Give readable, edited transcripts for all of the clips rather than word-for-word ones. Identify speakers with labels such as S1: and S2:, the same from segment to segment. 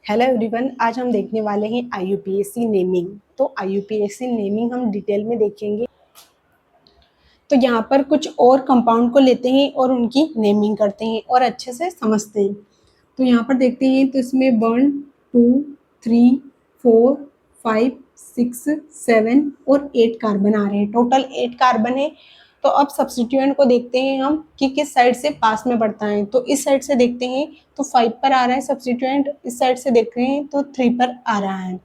S1: Hello everyone, आज हम देखने वाले हैं आईयूपीएसी नेमिंग। तो आईयूपीएसी नेमिंग हम डिटेल में देखेंगे। तो यहाँ पर कुछ और कंपाउंड को लेते हैं और उनकी नेमिंग करते हैं और अच्छे से समझते हैं। तो यहाँ पर देखते हैं तो इसमें 1 2 3 4 5 6 7 और 8 कार्बन आ रहे हैं। टोटल 8 कार्बन है। तो अब सब्स्टिट्यूएंट को देखते हैं हम कि किस साइड से पास में बढ़ता है। तो इस साइड से देखते हैं तो 5 पर आ रहा है सब्स्टिट्यूएंट। इस साइड से देख रहे हैं तो 3 पर आ रहा है।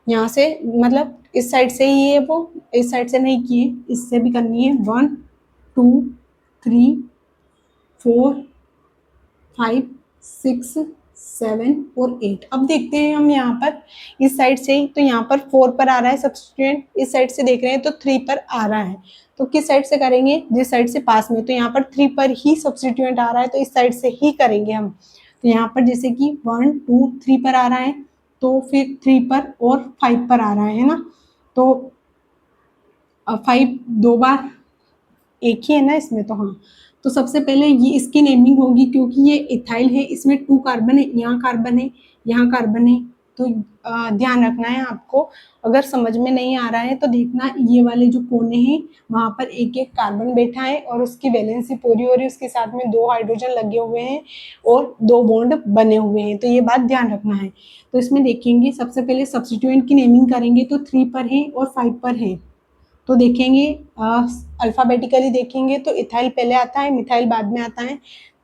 S1: यहाँ से मतलब इस साइड से ही है, वो इस साइड से नहीं किए, इससे भी करनी है। 1 2 3 4 5 6 7 और 8। अब देखते हैं हम यहाँ पर इस साइड से ही, तो यहाँ पर 4 पर आ रहा है सब्स्टिट्यूएंट। इस साइड से देख रहे हैं तो 3 पर आ रहा है। तो किस साइड से करेंगे? जिस साइड से पास में। तो यहाँ पर 3 पर ही सब्स्टिट्यूएंट आ रहा है तो इस साइड से ही करेंगे हम। तो यहाँ पर जैसे कि 1 2 3 पर आ रहा है तो फिर 3 पर और 5 पर आ रहा है ना। तो 5 दो बार एक ही है ना इसमें, तो हाँ। तो सबसे पहले ये इसकी नेमिंग होगी क्योंकि ये इथाइल है, इसमें 2 कार्बन है, यहाँ कार्बन है, यहाँ कार्बन है। तो ध्यान रखना है आपको। अगर समझ में नहीं आ रहा है तो देखना ये वाले जो कोने हैं वहाँ पर एक एक कार्बन बैठा है और उसकी वैलेंसी पूरी हो रही है, उसके साथ में 2 हाइड्रोजन लगे हुए हैं और 2 बॉन्ड बने हुए हैं। तो ये बात ध्यान रखना है। तो इसमें देखेंगे सबसे पहले सब्स्टिट्यूएंट की नेमिंग करेंगे तो 3 पर है और 5 पर है। तो देखेंगे अल्फ़ाबेटिकली देखेंगे तो इथाइल पहले आता है, मिथाइल बाद में आता है।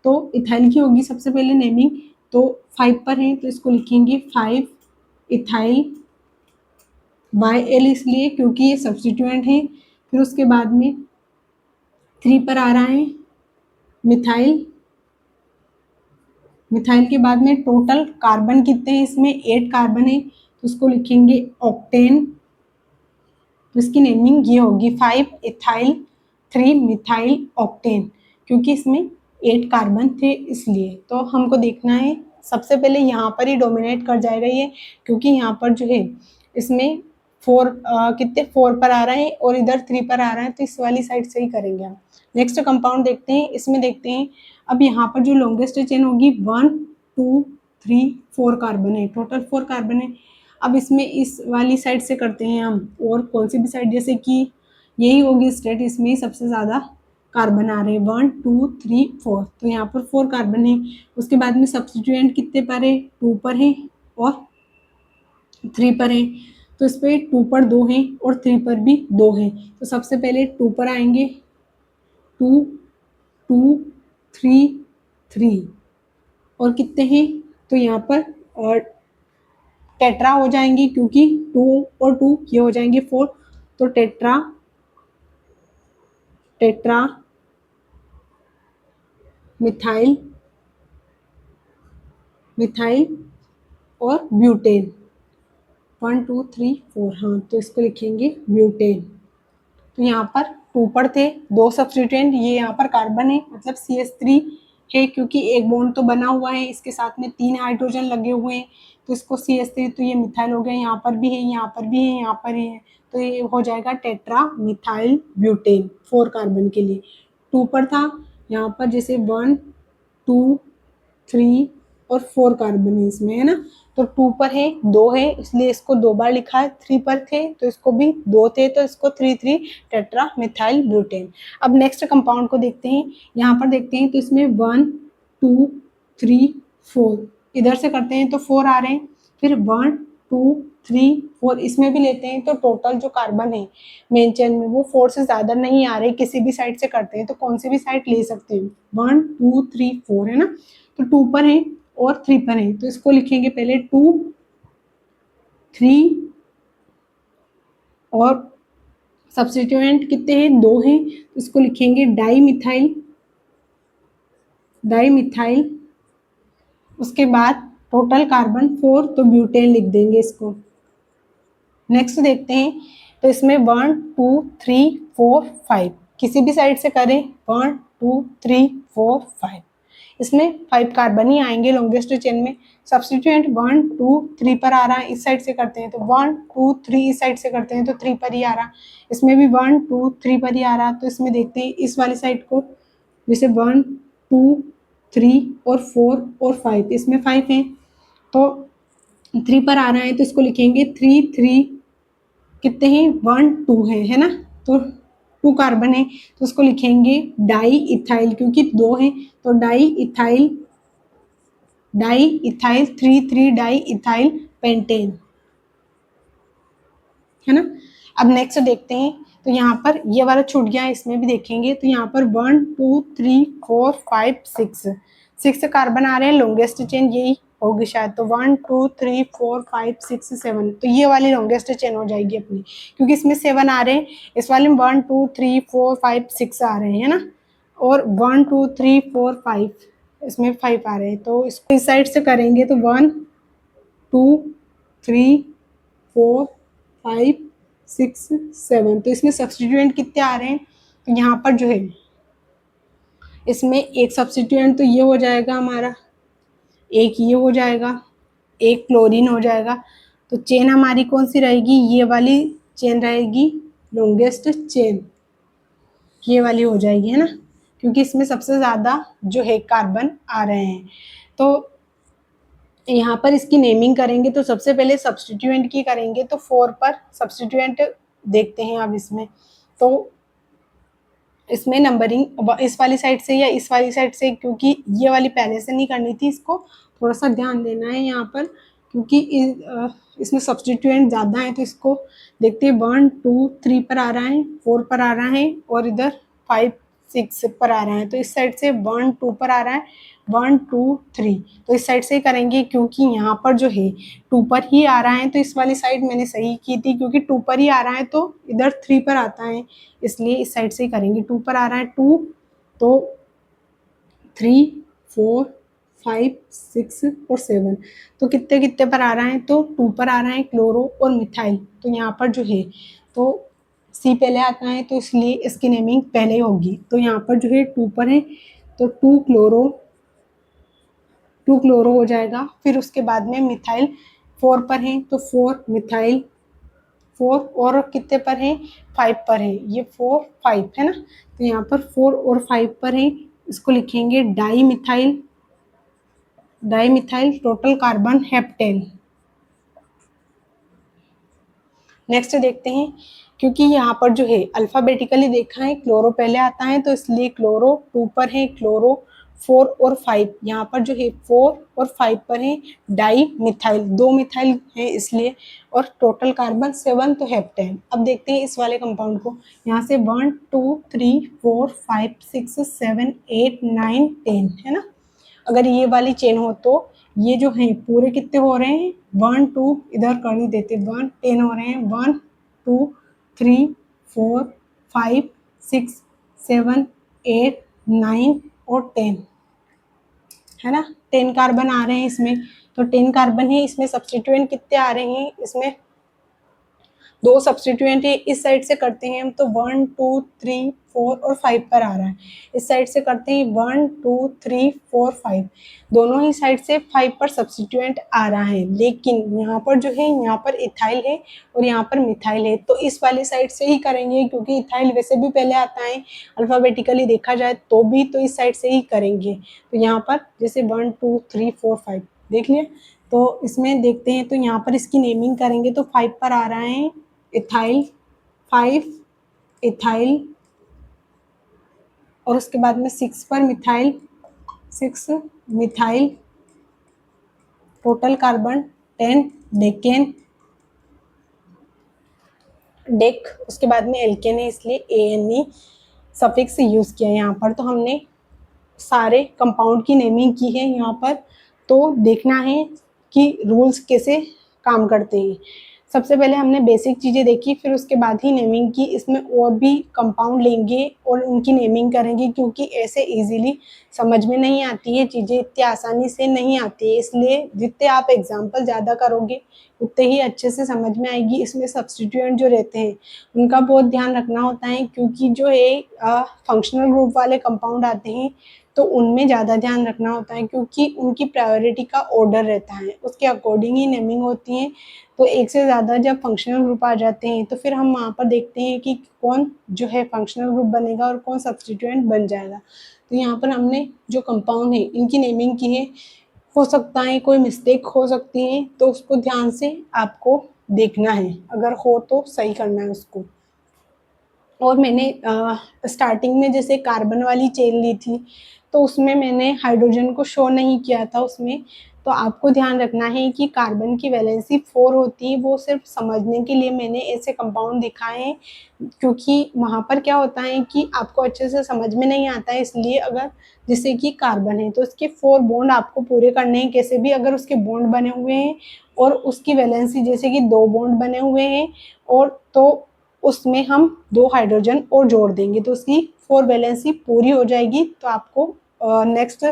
S1: तो इथाइल की होगी सबसे पहले नेमिंग। तो 5 पर है तो इसको लिखेंगे 5 इथाइल बाय एल, इसलिए क्योंकि ये सब्स्टिट्यूएंट है। फिर उसके बाद में 3 पर आ रहा है मिथाइल। मिथाइल के बाद में टोटल कार्बन कितने हैं? इसमें 8 कार्बन है तो इसको लिखेंगे ऑक्टेन। तो इसकी नेमिंग ये होगी 5 इथाइल 3 मिथाइल ऑक्टेन, क्योंकि इसमें 8 कार्बन थे इसलिए। तो हमको देखना है सबसे पहले यहाँ पर ही डोमिनेट कर जाएगा ये, क्योंकि यहाँ पर जो है इसमें 4 कितने 4 पर आ रहा है और इधर 3 पर आ रहा है, तो इस वाली साइड से ही करेंगे हम। नेक्स्ट कंपाउंड देखते हैं। इसमें देखते हैं अब यहाँ पर जो लॉन्गेस्ट चेन होगी 1 2 3 4 कार्बन है, टोटल 4 कार्बन है। अब इसमें इस वाली साइड से करते हैं हम, और कौन सी भी साइड, जैसे कि यही होगी स्टेट, इसमें सबसे ज़्यादा कार्बन आ रहे हैं 1 2 3 4। तो यहाँ पर 4 कार्बन है। उसके बाद में सब्स्टिट्यूएंट कितने पर है? 2 पर है और 3 पर है। तो इस पर 2 पर 2 है और 3 पर भी 2 है। तो सबसे पहले 2 पर आएंगे, 2 2 3 3 और कितने हैं? तो यहाँ पर और टेट्रा हो जाएंगे, क्योंकि 2 और 2 ये हो जाएंगे 4। तो टेट्रा टेट्रा मिथाइल मिथाइल और ब्यूटेन। 1 2 3 4, हाँ। तो इसको लिखेंगे ब्यूटेन। तो यहाँ पर 2 पर थे 2 सब्स्टिट्यूएंट, ये यहाँ पर कार्बन है मतलब CH3 है, क्योंकि एक बॉन्ड तो बना हुआ है, इसके साथ में 3 हाइड्रोजन लगे हुए हैं तो इसको CH3, तो ये मिथाइल हो गया। यहाँ पर भी है, यहाँ पर भी है, यहाँ पर ही है, तो ये हो जाएगा टेट्रा मिथाइल ब्यूटेन 4 कार्बन के लिए। 2 पर था, यहाँ पर जैसे 1 2 3 और 4 कार्बन है इसमें, है ना। तो 2 पर है 2 है इसलिए इसको 2 बार लिखा है। 3 पर थे तो इसको भी 2 थे तो इसको 3 3 टेट्रा मिथाइल ब्यूटेन। अब नेक्स्ट कंपाउंड को देखते हैं। यहाँ पर देखते हैं तो इसमें 1 2 3 4 इधर से करते हैं तो 4 आ रहे हैं। फिर 1 2 3 4 इसमें भी लेते हैं तो टोटल जो कार्बन है मेन चेन में वो 4 से ज़्यादा नहीं आ रहे। किसी भी साइड से करते हैं तो कौन सी भी साइड ले सकते हैं। 1 2 3 4 है ना। तो 2 पर है और 3 पर है तो इसको लिखेंगे पहले 2 3 और सब्स्टिट्यूएंट कितने हैं? 2 हैं तो इसको लिखेंगे डाई मिथाइल। उसके बाद टोटल कार्बन 4 तो ब्यूटेन लिख देंगे इसको। नेक्स्ट देखते हैं तो इसमें 1 2 3 4 5 किसी भी साइड से करें 1 2 3 4 5 इसमें 5 कार्बन ही आएंगे लॉन्गेस्ट चेन में। सब्स्टिट्यूएंट 1 2 3 पर आ रहा है, इस साइड से करते हैं तो 1 2 3 इस साइड से करते हैं तो 3 पर ही आ रहा। इसमें भी 1 2 3 पर ही आ रहा। तो इसमें देखते हैं इस वाली साइड को, जैसे 1 2 3 और 4 और 5 इसमें 5 हैं तो 3 पर आ रहा है तो इसको लिखेंगे 3 3, कितने हैं 1 2 है ना, तो 2 कार्बन है तो उसको लिखेंगे डाई इथाइल, क्योंकि 2 है तो di ethyl 3 3 di ethyl pentane, है ना। अब नेक्स्ट देखते हैं, तो यहाँ पर ये वाला छूट गया, इसमें भी देखेंगे तो यहाँ पर 1 2 3 4 5 6 कार्बन आ रहे हैं, लॉन्गेस्ट चेन यही होगी शायद, तो 1 2 3 4 5 6 7, तो ये वाली लॉन्गेस्ट चेन हो जाएगी अपनी, क्योंकि इसमें 7 आ रहे हैं, इस वाले में 1 2 3 4 5 6 आ रहे हैं, है ना, और 1 2 3 4 5 इसमें 5 आ रहे हैं, तो इसको इस साइड से करेंगे तो 1 2 3 4 5 6 7, तो इसमें सब्सटीट्यूएंट कितने आ रहे हैं, तो यहाँ पर जो है इसमें एक सब्सटीट्यूएंट तो ये हो जाएगा हमारा, एक ये हो जाएगा, एक क्लोरीन हो जाएगा, तो चेन हमारी कौन सी रहेगी, ये वाली चेन रहेगी लॉन्गेस्ट चेन, ये वाली हो जाएगी, है ना, क्योंकि इसमें सबसे ज़्यादा जो है कार्बन आ रहे हैं। तो यहाँ पर इसकी नेमिंग करेंगे तो सबसे पहले सब्सटीट्यूएंट की करेंगे, तो 4 पर सब्सटीट्यूएंट देखते हैं अब इसमें, तो इसमें नंबरिंग इस वाली साइड से या इस वाली साइड से, क्योंकि ये वाली पहले से नहीं करनी थी, इसको थोड़ा सा ध्यान देना है यहाँ पर, क्योंकि इसमें सब्सटीट्यूएंट ज़्यादा है, तो इसको देखते हैं 1 2 3 पर आ रहा है, 4 पर आ रहा है और इधर 5 6 पर आ रहा है, तो इस साइड से 1 2 पर आ रहा है, 1 2 3, तो इस साइड से ही करेंगे, क्योंकि यहाँ पर जो है 2 पर ही आ रहा है, तो इस वाली साइड मैंने सही की थी, क्योंकि 2 पर ही आ रहा है तो इधर 3 पर आता है, इसलिए इस साइड से ही करेंगे, 2 पर आ रहा है 2, तो 3 4 5 6 और 7, तो कितने कितने पर आ रहा है, तो 2 पर आ रहा है क्लोरो और मिथाइल, तो यहाँ पर जो है तो सी पहले आता है, तो इसलिए इसकी नेमिंग पहले होगी, तो यहाँ पर जो है 2 पर है तो 2 क्लोरो हो जाएगा, फिर उसके बाद में मिथाइल 4 पर है तो 4 मिथाइल 4, और कितने पर है 5 पर है, ये 4 5 है ना, तो यहाँ पर 4 और 5 पर है, इसको लिखेंगे di methyl total carbon heptane. Next देखते हैं, क्योंकि यहाँ पर जो है अल्फ़ाबेटिकली देखा है, क्लोरो पहले आता है तो इसलिए क्लोरो 2 पर है, क्लोरो 4 और 5, यहाँ पर जो है 4 और 5 पर है डाई मिथाइल, 2 मिथाइल है इसलिए, और टोटल कार्बन 7 तो हेप्टेन। अब देखते हैं इस वाले कंपाउंड को, यहाँ से 1 2 3 4 5 6 7 8 9 10, है ना, अगर ये वाली चेन हो तो ये जो है पूरे कितने हो रहे हैं, 1 2 इधर कर ही देते, 1 10 हो रहे हैं, 1 2 3 4 5 6 7 8 9 और 10, है ना, 10 कार्बन आ रहे हैं इसमें, तो 10 कार्बन है, इसमें सब्सटीट्यूएंट कितने आ रहे हैं, इसमें 2 सब्सटीट्यूएंट है, इस साइड से करते हैं हम तो 1 2 3 4 और 5 पर आ रहा है, इस साइड से करते हैं 1 2 3 4 5, दोनों ही साइड से 5 पर सब्सटीट्यूएंट आ रहा है, लेकिन यहाँ पर जो है यहाँ पर इथाइल है और यहाँ पर मिथाइल है, तो इस वाली साइड से ही करेंगे, क्योंकि इथाइल वैसे भी पहले आता है अल्फ़ाबेटिकली देखा जाए तो भी, तो इस साइड से ही करेंगे, तो यहाँ पर जैसे 1 2 3 4 5 देख लिया, तो इसमें देखते हैं, तो यहाँ पर इसकी नेमिंग करेंगे तो 5 पर आ रहा है इथाइल 5 इथाइल, और उसके बाद में 6 पर methyl 6 methyl, total carbon 10 decane deck, उसके बाद में एल्केन है इसलिए ANE सफिक्स यूज़ किया है यहाँ पर, तो हमने सारे कंपाउंड की नेमिंग की है यहाँ पर, तो देखना है कि रूल्स कैसे काम करते हैं। सबसे पहले हमने बेसिक चीज़ें देखी, फिर उसके बाद ही नेमिंग की, इसमें और भी कंपाउंड लेंगे और उनकी नेमिंग करेंगे, क्योंकि ऐसे इजीली समझ में नहीं आती है चीज़ें, इतनी आसानी से नहीं आती है, इसलिए जितने आप एग्जाम्पल ज़्यादा करोगे उतने ही अच्छे से समझ में आएगी। इसमें सब्सटीट्यूएंट जो रहते हैं उनका बहुत ध्यान रखना होता है, क्योंकि जो है फंक्शनल ग्रुप वाले कंपाउंड आते हैं तो उनमें ज़्यादा ध्यान रखना होता है, क्योंकि उनकी प्रायोरिटी का ऑर्डर रहता है, उसके अकॉर्डिंग ही नेमिंग होती है, तो एक से ज़्यादा जब फंक्शनल ग्रुप आ जाते हैं तो फिर हम वहाँ पर देखते हैं कि कौन जो है फंक्शनल ग्रुप बनेगा और कौन सब्सटीट्यूएंट बन जाएगा। तो यहाँ पर हमने जो कंपाउंड है इनकी नेमिंग की है, हो सकता है कोई मिस्टेक हो सकती है, तो उसको ध्यान से आपको देखना है, अगर हो तो सही करना है उसको। और मैंने स्टार्टिंग में जैसे कार्बन वाली चेन ली थी, तो उसमें मैंने हाइड्रोजन को शो नहीं किया था उसमें। तो आपको ध्यान रखना है कि कार्बन की वैलेंसी 4 होती है, वो सिर्फ समझने के लिए मैंने ऐसे कंपाउंड दिखाए हैं, क्योंकि वहाँ पर क्या होता है कि आपको अच्छे से समझ में नहीं आता है, इसलिए अगर जैसे कि कार्बन है तो उसके 4 बॉन्ड आपको पूरे करने हैं कैसे भी, अगर उसके बॉन्ड बने हुए हैं और उसकी वैलेंसी जैसे कि 2 बॉन्ड बने हुए हैं, और तो उसमें हम 2 हाइड्रोजन और जोड़ देंगे तो उसकी 4 वैलेंसी पूरी हो जाएगी। तो आपको नेक्स्ट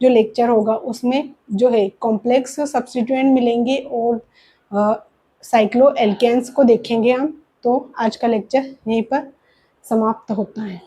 S1: जो लेक्चर होगा उसमें जो है कॉम्प्लेक्स सब्स्टिट्यूएंट मिलेंगे और साइक्लो एल्केन्स को देखेंगे हम। तो आज का लेक्चर यहीं पर समाप्त होता है।